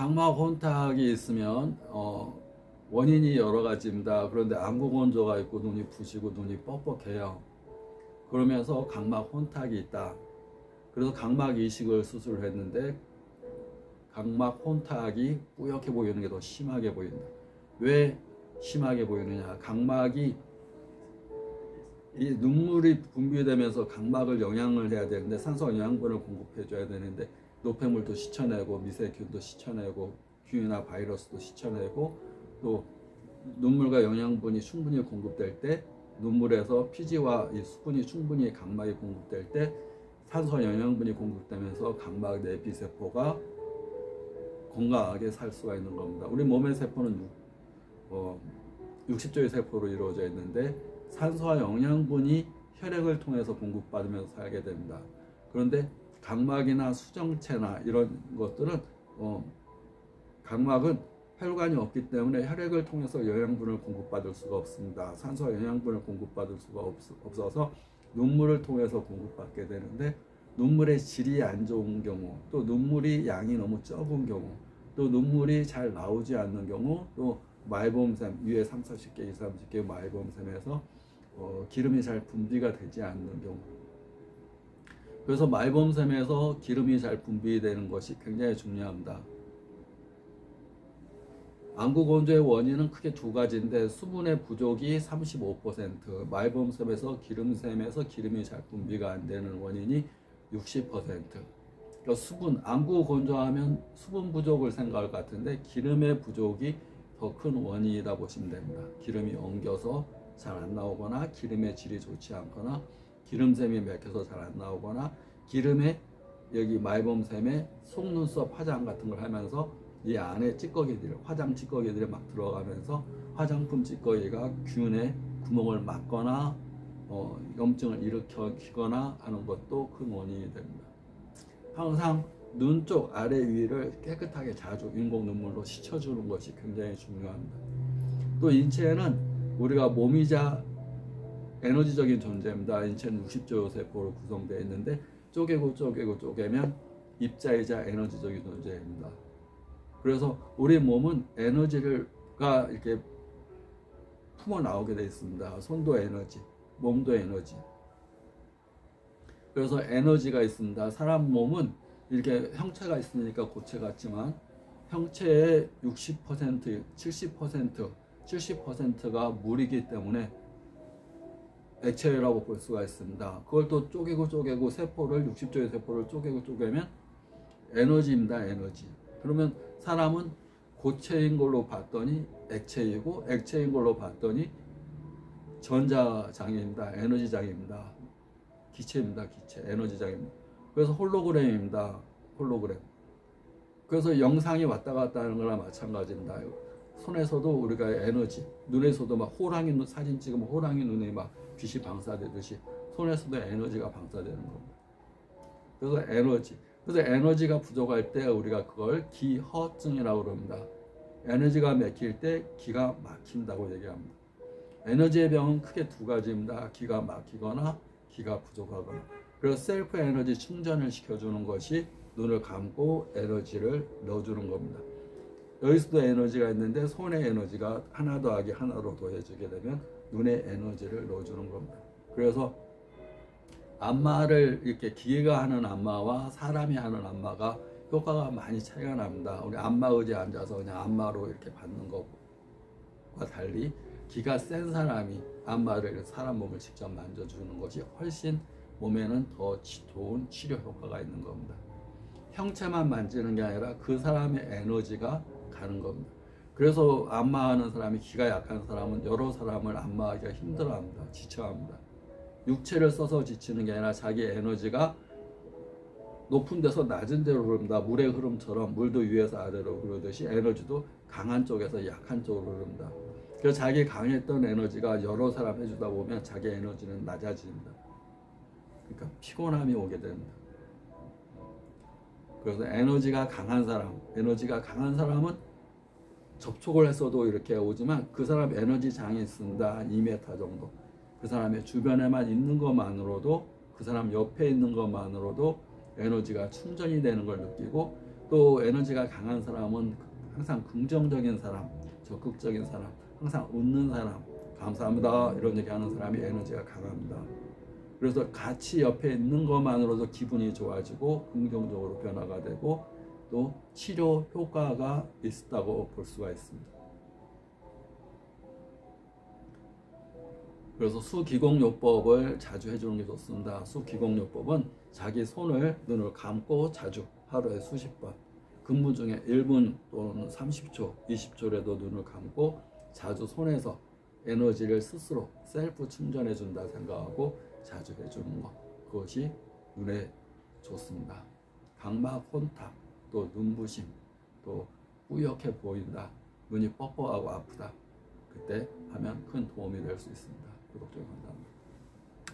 각막 혼탁이 있으면 원인이 여러 가지입니다. 그런데 안구 건조가 있고 눈이 부시고 눈이 뻑뻑해요. 그러면서 각막 혼탁이 있다. 그래서 각막 이식을 수술을 했는데 각막 혼탁이 뿌옇게 보이는 게 더 심하게 보인다. 왜 심하게 보이느냐? 각막이 이 눈물이 분비되면서 각막을 영양을 해야 되는데 산소 영양분을 공급해 줘야 되는데 노폐물도 씻어내고 미세균도 씻어내고 균이나 바이러스도 씻어내고 또 눈물과 영양분이 충분히 공급될 때 눈물에서 피지와 이 수분이 충분히 각막에 공급될 때 산소 영양분이 공급되면서 각막 내피세포가 건강하게 살 수가 있는 겁니다. 우리 몸의 세포는 60조의 세포로 이루어져 있는데 산소와 영양분이 혈액을 통해서 공급받으면서 살게 됩니다. 그런데 각막이나 수정체나 이런 것들은 각막은 혈관이 없기 때문에 혈액을 통해서 영양분을 공급받을 수가 없습니다. 산소와 영양분을 공급받을 수가 없어서 눈물을 통해서 공급받게 되는데 눈물의 질이 안 좋은 경우, 또 눈물이 양이 너무 적은 경우, 또 눈물이 잘 나오지 않는 경우, 또 말봄샘, 위에 3, 40개, 2, 30개 말봄샘에서 기름이 잘 분비가 되지 않는 경우. 그래서 말봄샘에서 기름이 잘 분비되는 것이 굉장히 중요합니다. 안구 건조의 원인은 크게 두 가지인데 수분의 부족이 35%, 말봄샘에서 기름샘에서 기름이 잘 분비가 안 되는 원인이 60%. 그러니까 수분, 안구 건조하면 수분 부족을 생각할 것 같은데 기름의 부족이 더 큰 원인이다 보시면 됩니다. 기름이 엉겨서 잘 안 나오거나 기름의 질이 좋지 않거나 기름샘이 맥혀서 잘 안 나오거나 기름에 여기 말봄샘에 속눈썹 화장 같은 걸 하면서 이 안에 찌꺼기들, 화장 찌꺼기들이 막 들어가면서 화장품 찌꺼기가 균에 구멍을 막거나 염증을 일으키거나 하는 것도 큰 원인이 됩니다. 항상 눈 쪽 아래 위를 깨끗하게 자주 인공 눈물로 씻어주는 것이 굉장히 중요합니다. 또 인체는 우리가 몸이자 에너지적인 존재입니다. 인체는 60조 세포로 구성되어 있는데 쪼개면 입자이자 에너지적인 존재입니다. 그래서 우리 몸은 에너지가 이렇게 품어 나오게 되어 있습니다. 손도 에너지, 몸도 에너지. 그래서 에너지가 있습니다. 사람 몸은 이렇게 형체가 있으니까 고체 같지만 형체의 60%, 70%가 물이기 때문에 액체라고 볼 수가 있습니다. 그걸 또 쪼개고 세포를 60조의 세포를 쪼개면 에너지입니다. 에너지. 그러면 사람은 고체인 걸로 봤더니 액체이고 액체인 걸로 봤더니 전자장애입니다. 에너지장애입니다. 기체입니다. 기체. 에너지장애입니다. 그래서 홀로그램입니다. 홀로그램. 그래서 영상이 왔다 갔다 하는 거랑 마찬가지입니다. 손에서도 우리가 에너지, 눈에서도 막 호랑이 사진 찍으면 호랑이 눈에 막 빛이 방사되듯이 손에서도 에너지가 방사되는 겁니다. 그래서 에너지. 그래서 에너지가 부족할 때 우리가 그걸 기허증이라고 그럽니다. 에너지가 막힐 때 기가 막힌다고 얘기합니다. 에너지의 병은 크게 두 가지입니다. 기가 막히거나 기가 부족하거나. 그래서 셀프 에너지 충전을 시켜주는 것이 눈을 감고 에너지를 넣어주는 겁니다. 여기서도 에너지가 있는데 손의 에너지가 하나 더하기 하나로 더해지게 되면 눈에 에너지를 넣어주는 겁니다. 그래서 안마를 이렇게 기계가 하는 안마와 사람이 하는 안마가 효과가 많이 차이가 납니다. 우리 안마 의자에 앉아서 그냥 안마로 이렇게 받는 것과 달리 기가 센 사람이 안마를 사람 몸을 직접 만져주는 것이 훨씬 몸에는 더 좋은 치료 효과가 있는 겁니다. 형체만 만지는 게 아니라 그 사람의 에너지가 가는 겁니다. 그래서 안마하는 사람이 기가 약한 사람은 여러 사람을 안마하기가 힘들어합니다. 지쳐합니다. 육체를 써서 지치는 게 아니라 자기 에너지가 높은 데서 낮은 데로 흐릅니다. 물의 흐름처럼 물도 위에서 아래로 흐르듯이 에너지도 강한 쪽에서 약한 쪽으로 흐릅니다. 그래서 자기 강했던 에너지가 여러 사람 해주다 보면 자기 에너지는 낮아집니다. 그러니까 피곤함이 오게 됩니다. 그래서 에너지가 강한 사람은 접촉을 했어도 이렇게 오지만 그 사람 에너지 장이 있습니다. 한 2m 정도. 그 사람의 주변에만 있는 것만으로도 그 사람 옆에 있는 것만으로도 에너지가 충전이 되는 걸 느끼고 또 에너지가 강한 사람은 항상 긍정적인 사람, 적극적인 사람, 항상 웃는 사람, 감사합니다 이런 얘기 하는 사람이 에너지가 강합니다. 그래서 같이 옆에 있는 것만으로도 기분이 좋아지고 긍정적으로 변화가 되고 또 치료 효과가 있다고 볼 수가 있습니다. 그래서 수기공요법을 자주 해주는 게 좋습니다. 수기공요법은 자기 손을 눈을 감고 자주 하루에 수십 번, 근무 중에 1분 또는 30초, 20초라도 눈을 감고 자주 손에서 에너지를 스스로 셀프 충전해 준다 생각하고 자주 해주는 것, 그것이 눈에 좋습니다. 각막 혼탁, 또 눈부심, 또 뿌옇게 보인다, 눈이 뻑뻑하고 아프다, 그때 하면 큰 도움이 될 수 있습니다. 구독 좀 감사합니다.